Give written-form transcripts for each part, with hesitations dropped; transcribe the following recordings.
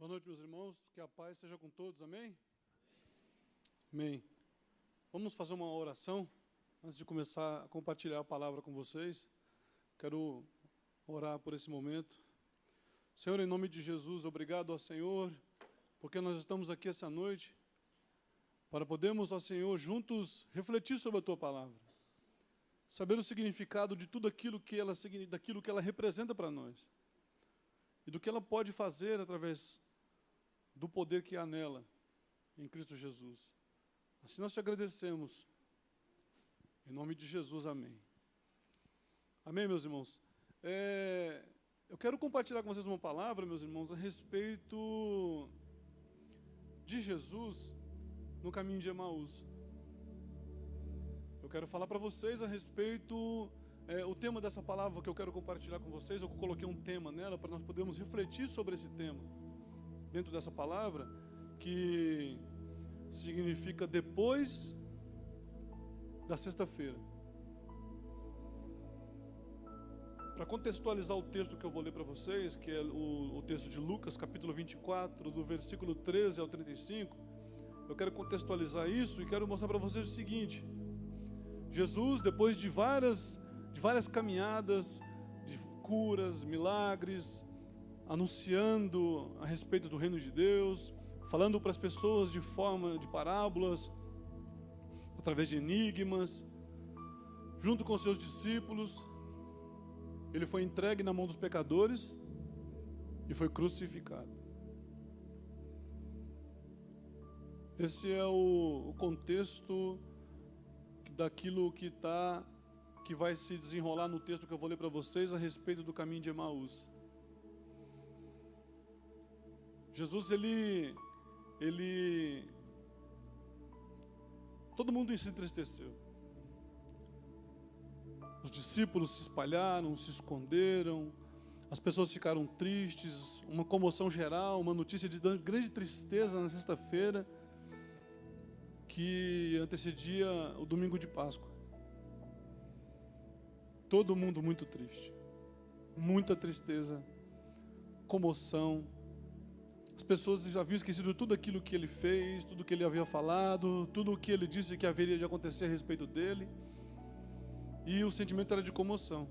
Boa noite, meus irmãos. Que a paz seja com todos. Amém? Amém. Vamos fazer uma oração antes de começar a compartilhar a palavra com vocês. Quero orar por esse momento. Senhor, em nome de Jesus, obrigado ao Senhor, porque nós estamos aqui essa noite para podermos, ó Senhor, juntos refletir sobre a Tua palavra. Saber o significado de tudo aquilo daquilo que ela representa para nós. E do que ela pode fazer através do poder que há nela, em Cristo Jesus. Assim nós te agradecemos. Em nome de Jesus, amém. Amém, meus irmãos. Eu quero compartilhar com vocês uma palavra, meus irmãos, a respeito de Jesus no caminho de Emaús. Eu quero falar para vocês a respeito, o tema dessa palavra que eu quero compartilhar com vocês, eu coloquei um tema nela para nós podermos refletir sobre esse tema. Dentro dessa palavra, que significa depois da sexta-feira. Para contextualizar o texto que eu vou ler para vocês, que é o texto de Lucas, capítulo 24, do versículo 13 ao 35, eu quero contextualizar isso e quero mostrar para vocês o seguinte: Jesus, depois de várias caminhadas, de curas, milagres, anunciando a respeito do reino de Deus, falando para as pessoas de forma de parábolas, através de enigmas, junto com seus discípulos, ele foi entregue na mão dos pecadores e foi crucificado. Esse é o contexto daquilo que vai se desenrolar no texto que eu vou ler para vocês a respeito do caminho de Emaús. Jesus, todo mundo se entristeceu. Os discípulos se espalharam, se esconderam, as pessoas ficaram tristes, uma comoção geral, uma notícia de grande tristeza na sexta-feira, que antecedia o domingo de Páscoa. Todo mundo muito triste, muita tristeza, comoção. As pessoas já haviam esquecido tudo aquilo que ele fez, tudo que ele havia falado, tudo o que ele disse que haveria de acontecer a respeito dele. E o sentimento era de comoção.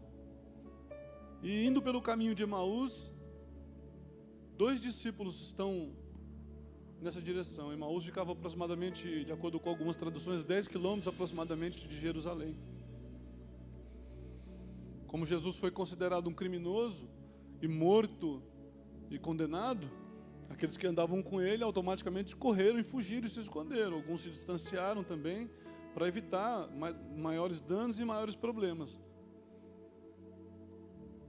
E indo pelo caminho de Emaús, 2 discípulos estão nessa direção. Emaús ficava aproximadamente, de acordo com algumas traduções, 10 quilômetros aproximadamente de Jerusalém. Como Jesus foi considerado um criminoso e morto e condenado, aqueles que andavam com ele automaticamente correram e fugiram e se esconderam. Alguns se distanciaram também para evitar maiores danos e maiores problemas.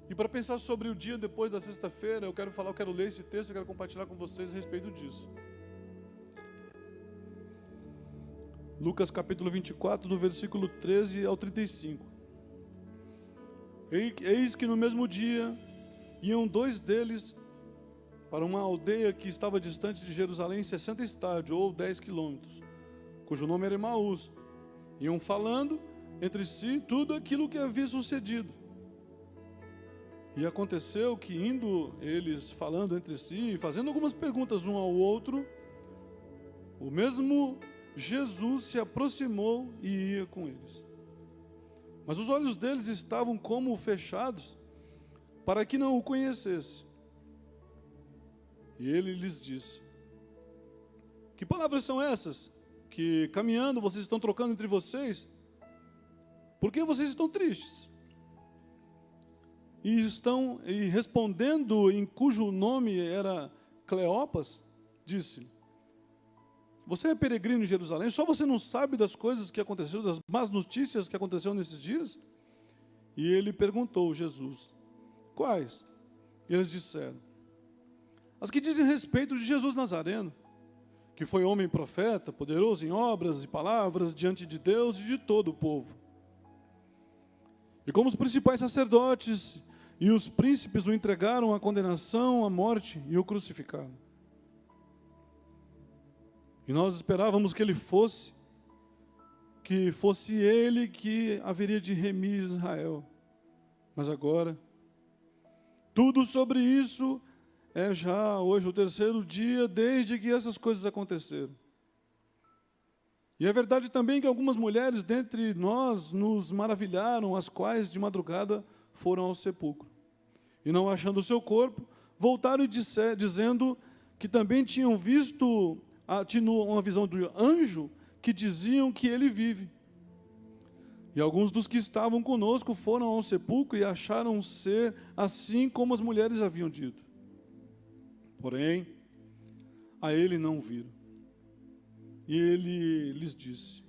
E para pensar sobre o dia depois da sexta-feira, eu quero ler esse texto, eu quero compartilhar com vocês a respeito disso. Lucas capítulo 24, do versículo 13 ao 35. Eis que no mesmo dia iam 2 deles para uma aldeia que estava distante de Jerusalém 60 estádios, ou 10 quilômetros, cujo nome era Emaús. Iam falando entre si tudo aquilo que havia sucedido. E aconteceu que, indo eles falando entre si, fazendo algumas perguntas um ao outro, o mesmo Jesus se aproximou e ia com eles. Mas os olhos deles estavam como fechados, para que não o conhecesse. E ele lhes disse: que palavras são essas que, caminhando, vocês estão trocando entre vocês? Por que vocês estão tristes? E respondendo, em cujo nome era Cleopas, disse: você é peregrino em Jerusalém, só você não sabe das coisas que aconteceram, das más notícias que aconteceram nesses dias? E ele perguntou, Jesus: quais? E eles disseram: as que dizem respeito de Jesus Nazareno, que foi homem profeta, poderoso em obras e palavras diante de Deus e de todo o povo. E como os principais sacerdotes e os príncipes o entregaram à condenação, à morte e o crucificaram. E nós esperávamos que fosse ele que haveria de remir Israel. Mas agora, tudo sobre isso É já hoje o terceiro dia desde que essas coisas aconteceram. E é verdade também que algumas mulheres dentre nós nos maravilharam, as quais de madrugada foram ao sepulcro. E não achando o seu corpo, voltaram dizendo que também tinham visto, tinham uma visão do anjo, que diziam que ele vive. E alguns dos que estavam conosco foram ao sepulcro e acharam ser assim como as mulheres haviam dito. Porém, a ele não viram. E ele lhes disse: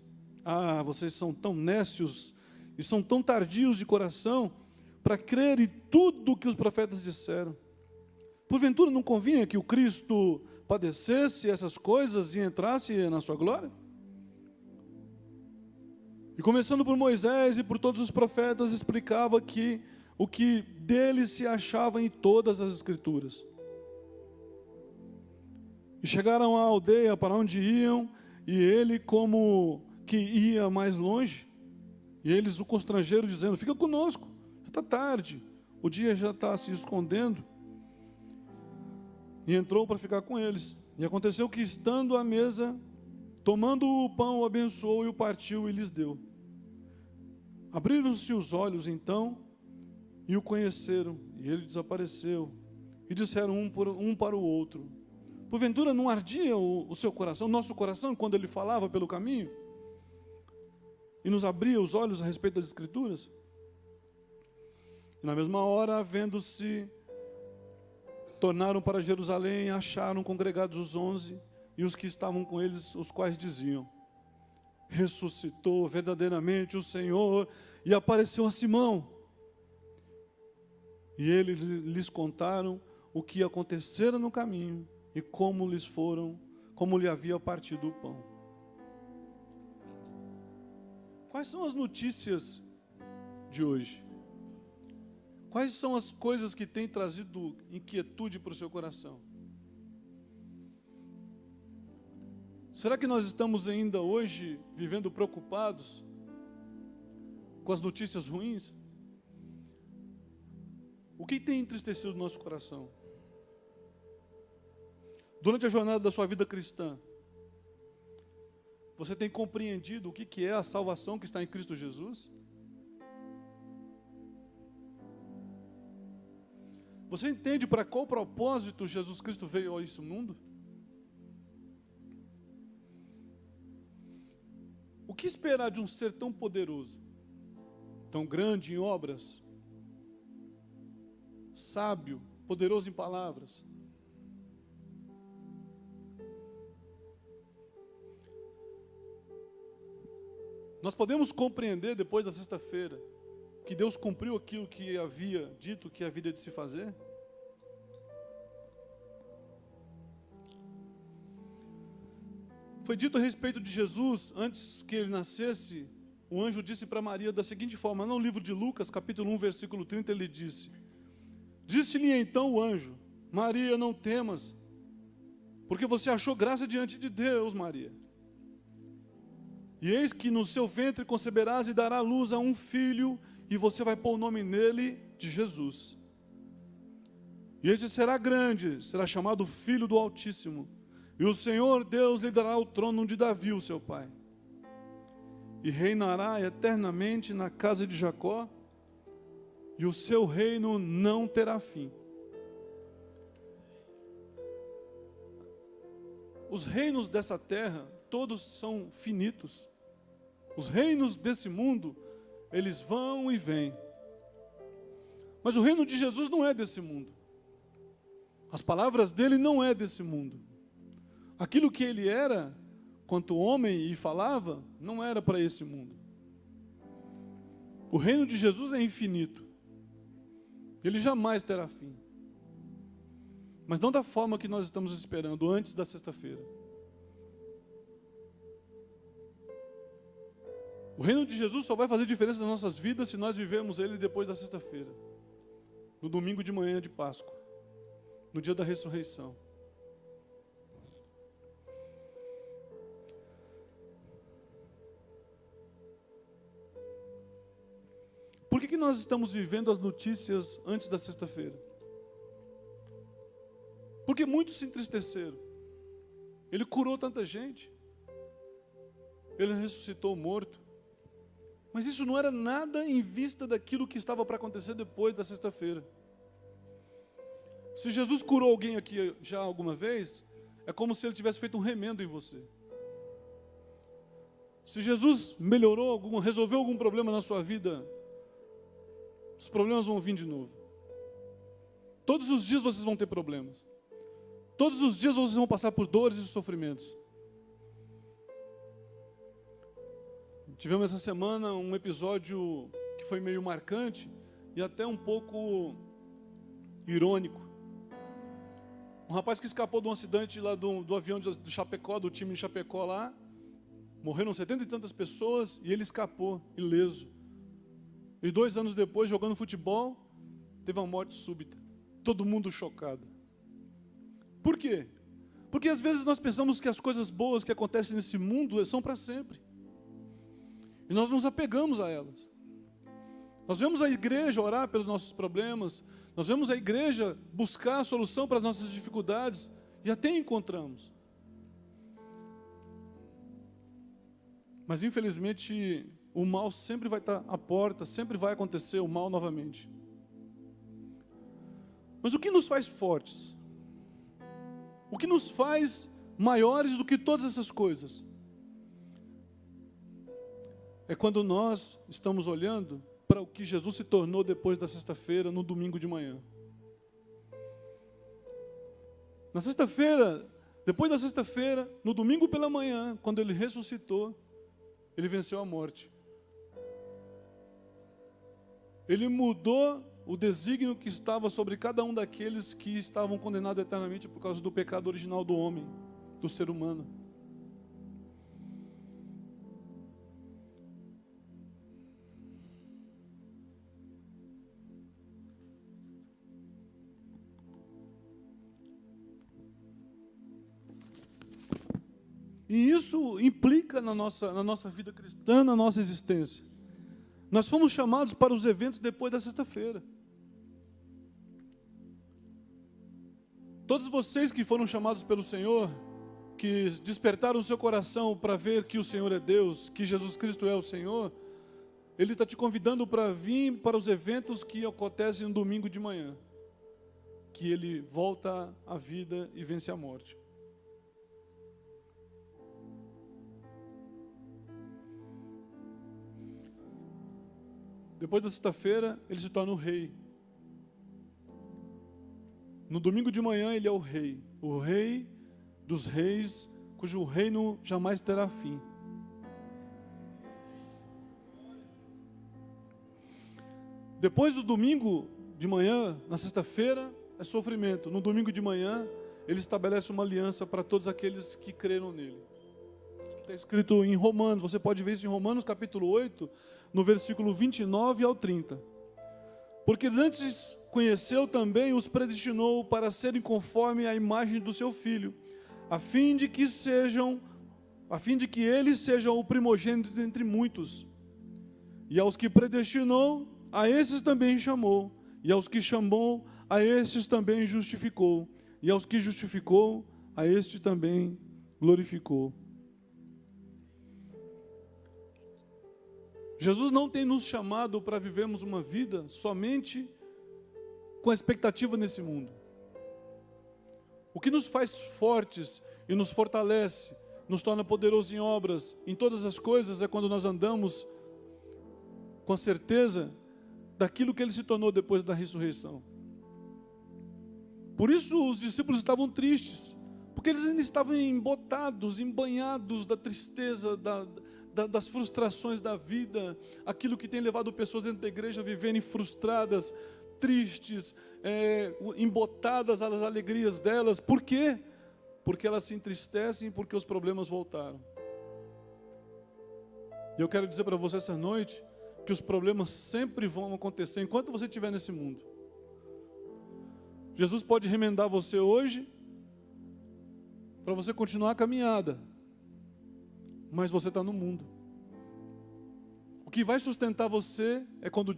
ah, vocês são tão nécios e são tão tardios de coração para crer em tudo o que os profetas disseram. Porventura não convinha que o Cristo padecesse essas coisas e entrasse na sua glória? E começando por Moisés e por todos os profetas, explicava que o que dele se achava em todas as Escrituras. E chegaram à aldeia para onde iam, e ele como que ia mais longe, e eles o constrangeram dizendo: fica conosco, já está tarde, o dia já está se escondendo. E entrou para ficar com eles. E aconteceu que, estando à mesa, tomando o pão, o abençoou e o partiu e lhes deu. Abriram-se os olhos então e o conheceram, e ele desapareceu. E disseram um para o outro: porventura não ardia o seu coração, o nosso coração, quando ele falava pelo caminho? E nos abria os olhos a respeito das Escrituras? E na mesma hora, havendo-se, tornaram para Jerusalém, acharam congregados os 11 e os que estavam com eles, os quais diziam: ressuscitou verdadeiramente o Senhor e apareceu a Simão. E eles lhes contaram o que acontecera no caminho e como lhe havia partido o pão. Quais são as notícias de hoje? Quais são as coisas que têm trazido inquietude para o seu coração? Será que nós estamos ainda hoje vivendo preocupados com as notícias ruins? O que tem entristecido o nosso coração? Durante a jornada da sua vida cristã, você tem compreendido o que é a salvação que está em Cristo Jesus? Você entende para qual propósito Jesus Cristo veio a esse mundo? O que esperar de um ser tão poderoso, tão grande em obras, sábio, poderoso em palavras? Nós podemos compreender depois da sexta-feira que Deus cumpriu aquilo que havia dito que havia de se fazer? Foi dito a respeito de Jesus, antes que ele nascesse, o anjo disse para Maria da seguinte forma, no livro de Lucas, capítulo 1, versículo 30, ele disse: disse-lhe então o anjo: Maria, não temas, porque você achou graça diante de Deus, Maria. E eis que no seu ventre conceberás e dará luz a um filho, e você vai pôr o nome nele de Jesus. E este será grande, será chamado Filho do Altíssimo. E o Senhor Deus lhe dará o trono de Davi, o seu pai. E reinará eternamente na casa de Jacó, e o seu reino não terá fim. Os reinos dessa terra, todos são finitos. Os reinos desse mundo, eles vão e vêm. Mas o reino de Jesus não é desse mundo. As palavras dele não é desse mundo. Aquilo que ele era, quanto homem e falava, não era para esse mundo. O reino de Jesus é infinito. Ele jamais terá fim. Mas não da forma que nós estamos esperando, antes da sexta-feira. O reino de Jesus só vai fazer diferença nas nossas vidas se nós vivemos ele depois da sexta-feira. No domingo de manhã de Páscoa. No dia da ressurreição. Por que nós estamos vivendo as notícias antes da sexta-feira? porque muitos se entristeceram. Ele curou tanta gente. Ele ressuscitou o morto. Mas isso não era nada em vista daquilo que estava para acontecer depois da sexta-feira. Se Jesus curou alguém aqui já alguma vez, é como se ele tivesse feito um remendo em você. Se Jesus resolveu algum problema na sua vida, os problemas vão vir de novo. Todos os dias vocês vão ter problemas. Todos os dias vocês vão passar por dores e sofrimentos. Tivemos essa semana um episódio que foi meio marcante e até um pouco irônico. Um rapaz que escapou de um acidente lá do avião do Chapecó, do time de Chapecó lá. Morreram 70 e tantas pessoas e ele escapou, ileso. E 2 anos depois, jogando futebol, teve uma morte súbita. Todo mundo chocado. Por quê? Porque às vezes nós pensamos que as coisas boas que acontecem nesse mundo são para sempre. E nós nos apegamos a elas. Nós vemos a igreja orar pelos nossos problemas, nós vemos a igreja buscar a solução para as nossas dificuldades, e até encontramos. Mas infelizmente, o mal sempre vai estar à porta, sempre vai acontecer o mal novamente. Mas o que nos faz fortes? O que nos faz maiores do que todas essas coisas? É quando nós estamos olhando para o que Jesus se tornou depois da sexta-feira, no domingo de manhã. Na sexta-feira, depois da sexta-feira, no domingo pela manhã, quando ele ressuscitou, ele venceu a morte. Ele mudou o desígnio que estava sobre cada um daqueles que estavam condenados eternamente por causa do pecado original do homem, do ser humano. E isso implica na nossa vida cristã, na nossa existência. Nós fomos chamados para os eventos depois da sexta-feira. Todos vocês que foram chamados pelo Senhor, que despertaram o seu coração para ver que o Senhor é Deus, que Jesus Cristo é o Senhor, Ele está te convidando para vir para os eventos que acontecem no domingo de manhã, que Ele volta à vida e vence a morte. Depois da sexta-feira, ele se torna o rei. No domingo de manhã, ele é o rei dos reis, cujo reino jamais terá fim. Depois do domingo de manhã, na sexta-feira, é sofrimento. No domingo de manhã, ele estabelece uma aliança para todos aqueles que creram nele. Está escrito em Romanos, você pode ver isso em Romanos capítulo 8, no versículo 29 ao 30. Porque antes conheceu também, os predestinou para serem conforme a imagem do seu Filho, a fim de que ele seja o primogênito entre muitos. E aos que predestinou, a esses também chamou. E aos que chamou, a estes também justificou. E aos que justificou, a este também glorificou. Jesus não tem nos chamado para vivermos uma vida somente com a expectativa nesse mundo. O que nos faz fortes e nos fortalece, nos torna poderosos em obras, em todas as coisas, é quando nós andamos com a certeza daquilo que Ele se tornou depois da ressurreição. Por isso os discípulos estavam tristes, porque eles ainda estavam embotados, embanhados da tristeza, das frustrações da vida, aquilo que tem levado pessoas dentro da igreja a viverem frustradas, tristes, embotadas às alegrias delas. Por quê? Porque elas se entristecem, porque os problemas voltaram. E eu quero dizer para você essa noite, que os problemas sempre vão acontecer, enquanto você estiver nesse mundo. Jesus pode remendar você hoje, para você continuar a caminhada, mas você está no mundo. O que vai sustentar você é quando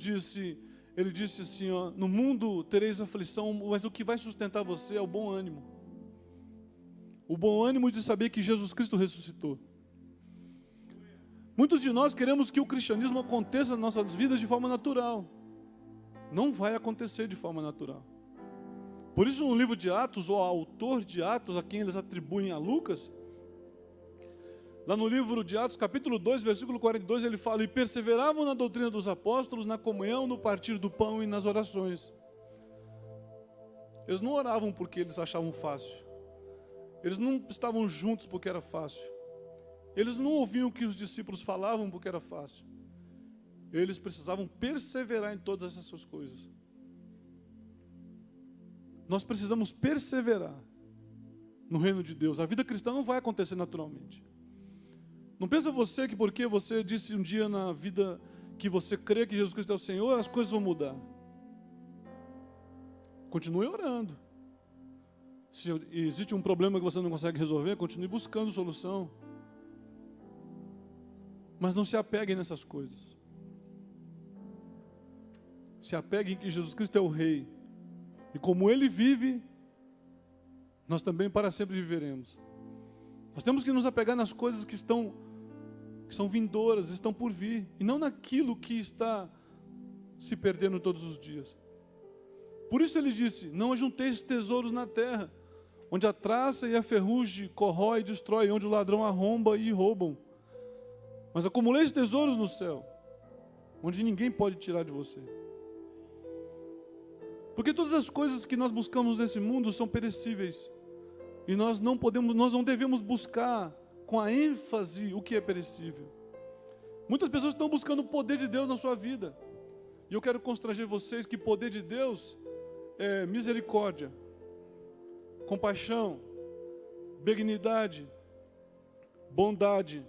ele disse assim, ó, no mundo tereis aflição, mas o que vai sustentar você é o bom ânimo. o bom ânimo de saber que Jesus Cristo ressuscitou. Muitos de nós queremos que o cristianismo aconteça nas nossas vidas de forma natural. Não vai acontecer de forma natural. Por isso, no livro de Atos, o autor de Atos, a quem eles atribuem a Lucas, lá no livro de Atos, capítulo 2, versículo 42, ele fala: e perseveravam na doutrina dos apóstolos, na comunhão, no partir do pão e nas orações. Eles não oravam porque eles achavam fácil. Eles não estavam juntos porque era fácil. Eles não ouviam o que os discípulos falavam porque era fácil. Eles precisavam perseverar em todas essas coisas. Nós precisamos perseverar no reino de Deus. A vida cristã não vai acontecer naturalmente. Não pensa você que porque você disse um dia na vida que você crê que Jesus Cristo é o Senhor, as coisas vão mudar. Continue orando. Se existe um problema que você não consegue resolver, continue buscando solução. Mas não se apeguem nessas coisas. Se apeguem que Jesus Cristo é o Rei. E como Ele vive, nós também para sempre viveremos. Nós temos que nos apegar nas coisas que são vindouras, estão por vir. E não naquilo que está se perdendo todos os dias. Por isso Ele disse: não ajunteis tesouros na terra, onde a traça e a ferrugem corrói e destrói, onde o ladrão arromba e roubam. Mas acumuleis tesouros no céu, onde ninguém pode tirar de você. Porque todas as coisas que nós buscamos nesse mundo são perecíveis. E nós não devemos buscar com a ênfase o que é perecível. Muitas pessoas estão buscando o poder de Deus na sua vida. E eu quero constranger vocês que o poder de Deus é misericórdia, compaixão, benignidade, bondade,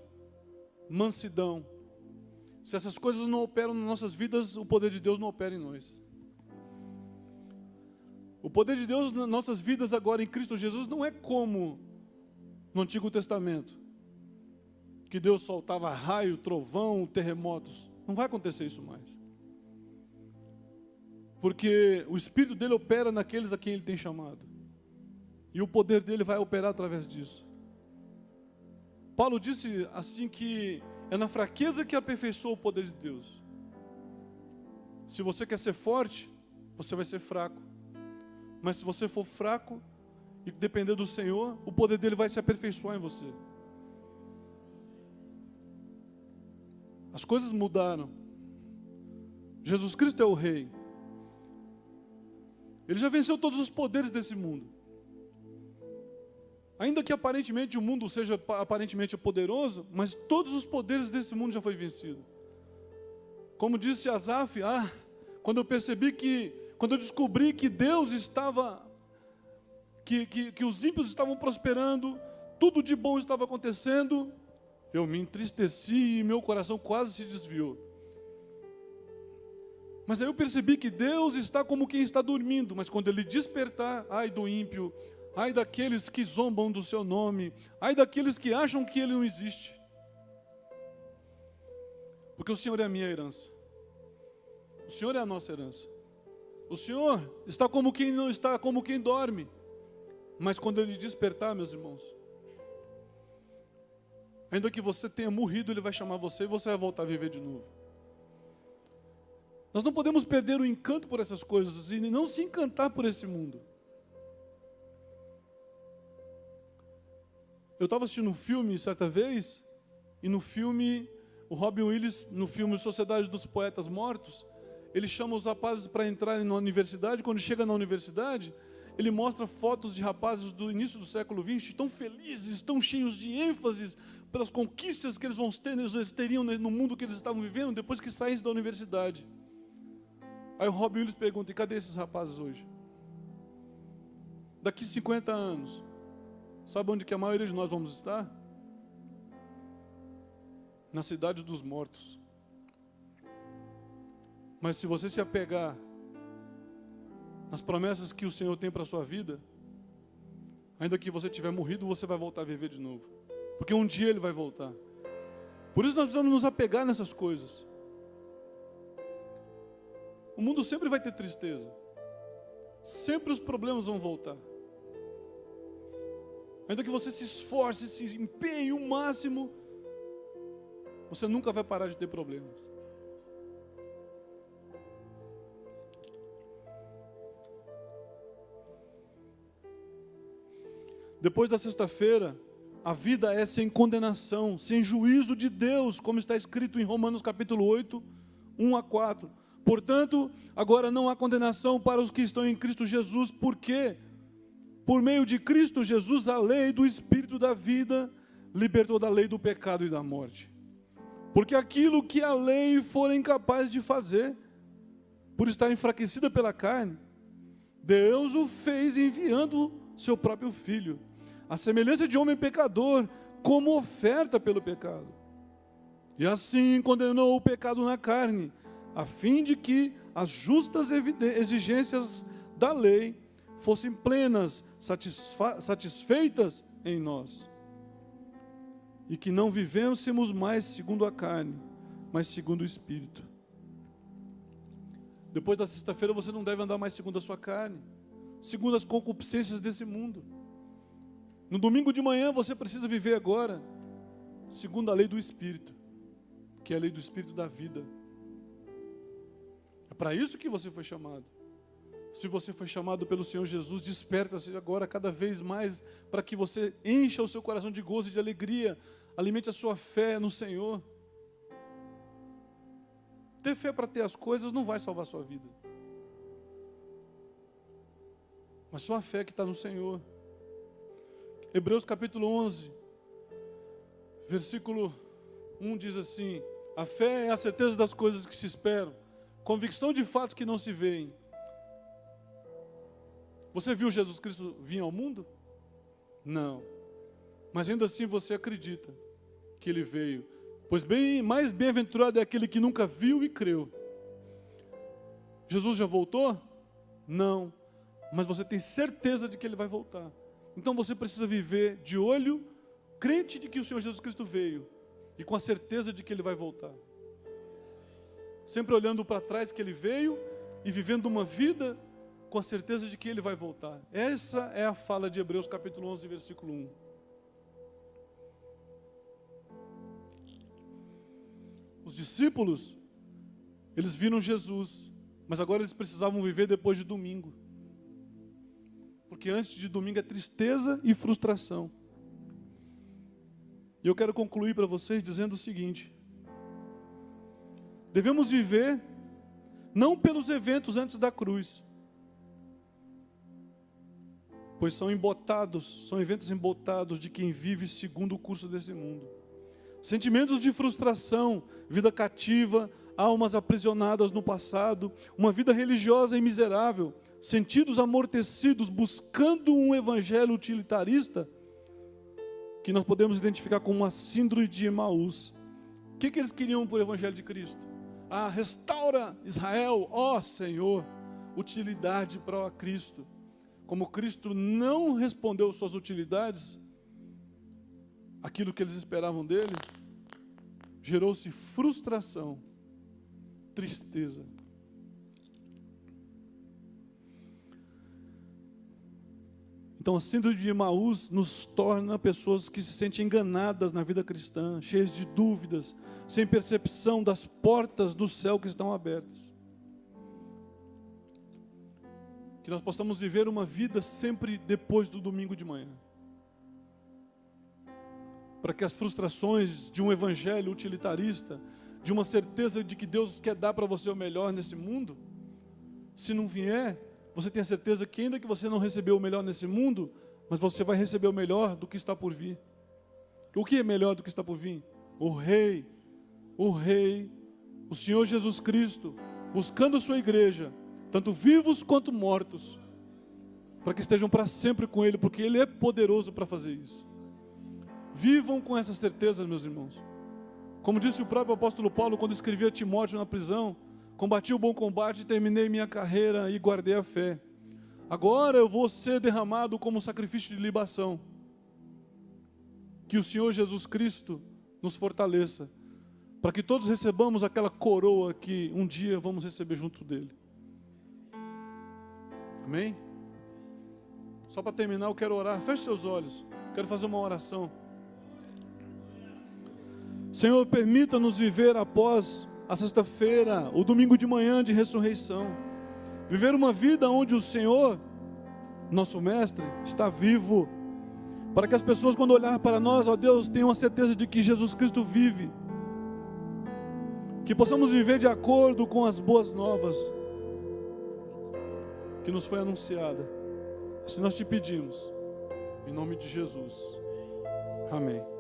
mansidão. Se essas coisas não operam nas nossas vidas, o poder de Deus não opera em nós. O poder de Deus nas nossas vidas agora em Cristo Jesus não é como no Antigo Testamento, que Deus soltava raio, trovão, terremotos. Não vai acontecer isso mais. Porque o Espírito dele opera naqueles a quem ele tem chamado. E o poder dele vai operar através disso. Paulo disse assim que é na fraqueza que aperfeiçoa o poder de Deus. Se você quer ser forte, você vai ser fraco. Mas se você for fraco e depender do Senhor, o poder dele vai se aperfeiçoar em você. As coisas mudaram. Jesus Cristo é o Rei. Ele já venceu todos os poderes desse mundo. Ainda que aparentemente o mundo seja aparentemente poderoso, mas todos os poderes desse mundo já foi vencido. Como disse Asaf, quando eu descobri que Deus estava, que os ímpios estavam prosperando, tudo de bom estava acontecendo, eu me entristeci e meu coração quase se desviou. Mas aí eu percebi que Deus está como quem está dormindo, mas quando Ele despertar, ai do ímpio, ai daqueles que zombam do seu nome, ai daqueles que acham que Ele não existe. Porque o Senhor é a minha herança. O Senhor é a nossa herança. O Senhor está como quem não está, como quem dorme. Mas quando Ele despertar, meus irmãos, ainda que você tenha morrido, Ele vai chamar você e você vai voltar a viver de novo. Nós não podemos perder o encanto por essas coisas e não se encantar por esse mundo. Eu estava assistindo um filme certa vez, e no filme, o Robin Williams, no filme Sociedade dos Poetas Mortos, ele chama os rapazes para entrarem na universidade. Quando chega na universidade, ele mostra fotos de rapazes do início do século XX, tão felizes, tão cheios de ênfase pelas conquistas que eles teriam no mundo que eles estavam vivendo depois que saíssem da universidade. Aí o Robin Williams pergunta: e cadê esses rapazes hoje? Daqui 50 anos, sabe onde que a maioria de nós vamos estar? Na cidade dos mortos. Mas se você se apegar nas promessas que o Senhor tem para a sua vida, ainda que você tiver morrido, você vai voltar a viver de novo. Porque um dia Ele vai voltar. Por isso nós precisamos nos apegar nessas coisas. O mundo sempre vai ter tristeza. Sempre os problemas vão voltar. ainda que você se esforce, se empenhe o máximo, você nunca vai parar de ter problemas. Depois da sexta-feira, a vida é sem condenação, sem juízo de Deus, como está escrito em Romanos capítulo 8, 1 a 4. Portanto, agora não há condenação para os que estão em Cristo Jesus, porque por meio de Cristo Jesus, a lei do Espírito da vida libertou da lei do pecado e da morte. Porque aquilo que a lei for incapaz de fazer, por estar enfraquecida pela carne, Deus o fez enviando seu próprio Filho, a semelhança de homem pecador, como oferta pelo pecado. E assim condenou o pecado na carne, a fim de que as justas exigências da lei fossem plenas, satisfeitas em nós. E que não vivêssemos mais segundo a carne, mas segundo o Espírito. Depois da sexta-feira você não deve andar mais segundo a sua carne, segundo as concupiscências desse mundo. No domingo de manhã você precisa viver agora, segundo a lei do Espírito, que é a lei do Espírito da vida. É para isso que você foi chamado. Se você foi chamado pelo Senhor Jesus, desperta-se agora cada vez mais, para que você encha o seu coração de gozo e de alegria, alimente a sua fé no Senhor. Ter fé para ter as coisas não vai salvar a sua vida, mas sua fé que está no Senhor. Hebreus capítulo 11, versículo 1 diz assim: a fé é a certeza das coisas que se esperam, convicção de fatos que não se veem. Você viu Jesus Cristo vir ao mundo? Não. Mas ainda assim você acredita que Ele veio. Pois mais bem-aventurado é aquele que nunca viu e creu. Jesus já voltou? Não. Mas você tem certeza de que Ele vai voltar. Então você precisa viver de olho, crente de que o Senhor Jesus Cristo veio, e com a certeza de que Ele vai voltar. Sempre olhando para trás que Ele veio, e vivendo uma vida com a certeza de que Ele vai voltar. Essa é a fala de Hebreus capítulo 11, versículo 1. Os discípulos, eles viram Jesus, mas agora eles precisavam viver depois de domingo. Porque antes de domingo é tristeza e frustração. E eu quero concluir para vocês dizendo o seguinte: devemos viver não pelos eventos antes da cruz, pois são eventos embotados de quem vive segundo o curso desse mundo. Sentimentos de frustração, vida cativa, almas aprisionadas no passado, uma vida religiosa e miserável, sentidos amortecidos, buscando um evangelho utilitarista, que nós podemos identificar como uma síndrome de Emaús. O que eles queriam por evangelho de Cristo? Restaura Israel, ó Senhor, utilidade para Cristo. Como Cristo não respondeu suas utilidades, aquilo que eles esperavam dele, gerou-se frustração, tristeza. Então a síndrome de Emaús nos torna pessoas que se sentem enganadas na vida cristã, cheias de dúvidas, sem percepção das portas do céu que estão abertas. Que nós possamos viver uma vida sempre depois do domingo de manhã. Para que as frustrações de um evangelho utilitarista, de uma certeza de que Deus quer dar para você o melhor nesse mundo, se não vier, você tem a certeza que ainda que você não recebeu o melhor nesse mundo, mas você vai receber o melhor do que está por vir. O que é melhor do que está por vir? O Rei, o Senhor Jesus Cristo, buscando a sua igreja, tanto vivos quanto mortos, para que estejam para sempre com Ele, porque Ele é poderoso para fazer isso. Vivam com essa certeza, meus irmãos. Como disse o próprio apóstolo Paulo, quando escrevia a Timóteo na prisão: combati o bom combate, terminei minha carreira e guardei a fé. Agora eu vou ser derramado como sacrifício de libação. Que o Senhor Jesus Cristo nos fortaleça, para que todos recebamos aquela coroa que um dia vamos receber junto dele. Amém? Só para terminar, eu quero orar. Feche seus olhos. Quero fazer uma oração. Senhor, permita-nos viver após a sexta-feira, o domingo de manhã de ressurreição. Viver uma vida onde o Senhor, nosso Mestre, está vivo. Para que as pessoas, quando olhar para nós, ó Deus, tenham a certeza de que Jesus Cristo vive. Que possamos viver de acordo com as boas novas que nos foi anunciada. Assim nós te pedimos, em nome de Jesus. Amém.